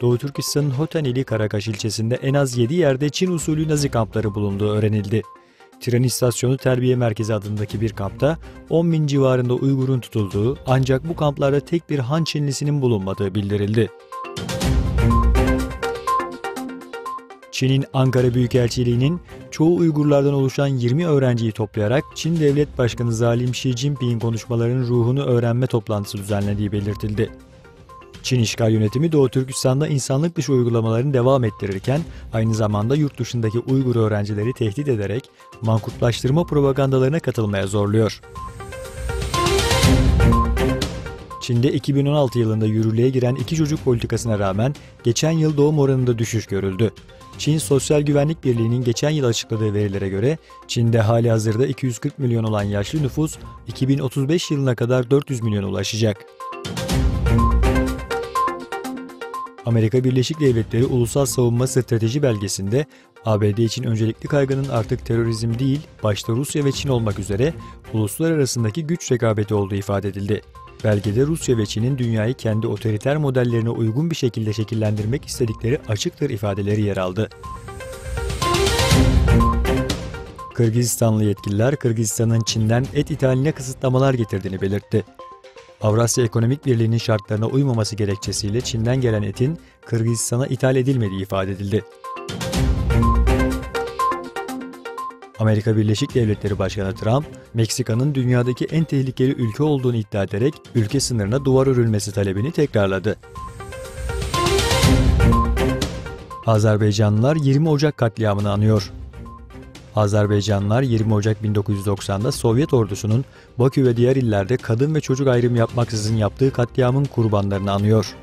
Doğu Türkistan'ın Hotan ili Karakaş ilçesinde en az 7 yerde Çin usulü Nazi kampları bulunduğu öğrenildi. Tren İstasyonu Terbiye Merkezi adındaki bir kampta 10.000 civarında Uygur'un tutulduğu ancak bu kamplarda tek bir Han Çinlisinin bulunmadığı bildirildi. Çin'in Ankara Büyükelçiliği'nin çoğu Uygurlardan oluşan 20 öğrenciyi toplayarak Çin Devlet Başkanı Zalim Xi Jinping'in konuşmalarının ruhunu öğrenme toplantısı düzenlediği belirtildi. Çin işgal yönetimi Doğu Türkistan'da insanlık dışı uygulamalarını devam ettirirken aynı zamanda yurt dışındaki Uygur öğrencileri tehdit ederek mankutlaştırma propagandalarına katılmaya zorluyor. Çin'de 2016 yılında yürürlüğe giren 2 çocuk politikasına rağmen geçen yıl doğum oranında düşüş görüldü. Çin Sosyal Güvenlik Birliği'nin geçen yıl açıkladığı verilere göre Çin'de halihazırda 240 milyon olan yaşlı nüfus 2035 yılına kadar 400 milyona ulaşacak. Amerika Birleşik Devletleri Ulusal Savunma Strateji Belgesi'nde ABD için öncelikli kaygının artık terörizm değil, başta Rusya ve Çin olmak üzere uluslar arasındaki güç rekabeti olduğu ifade edildi. Belgede Rusya ve Çin'in dünyayı kendi otoriter modellerine uygun bir şekilde şekillendirmek istedikleri açıktır ifadeleri yer aldı. Kırgızistanlı yetkililer Kırgızistan'ın Çin'den et ithaline kısıtlamalar getirdiğini belirtti. Avrasya Ekonomik Birliği'nin şartlarına uymaması gerekçesiyle Çin'den gelen etin Kırgızistan'a ithal edilmediği ifade edildi. Amerika Birleşik Devletleri Başkanı Trump, Meksika'nın dünyadaki en tehlikeli ülke olduğunu iddia ederek ülke sınırına duvar örülmesi talebini tekrarladı. Azerbaycanlılar 20 Ocak katliamını anıyor. Azerbaycanlılar 20 Ocak 1990'da Sovyet ordusunun Bakü ve diğer illerde kadın ve çocuk ayrımı yapmaksızın yaptığı katliamın kurbanlarını anıyor.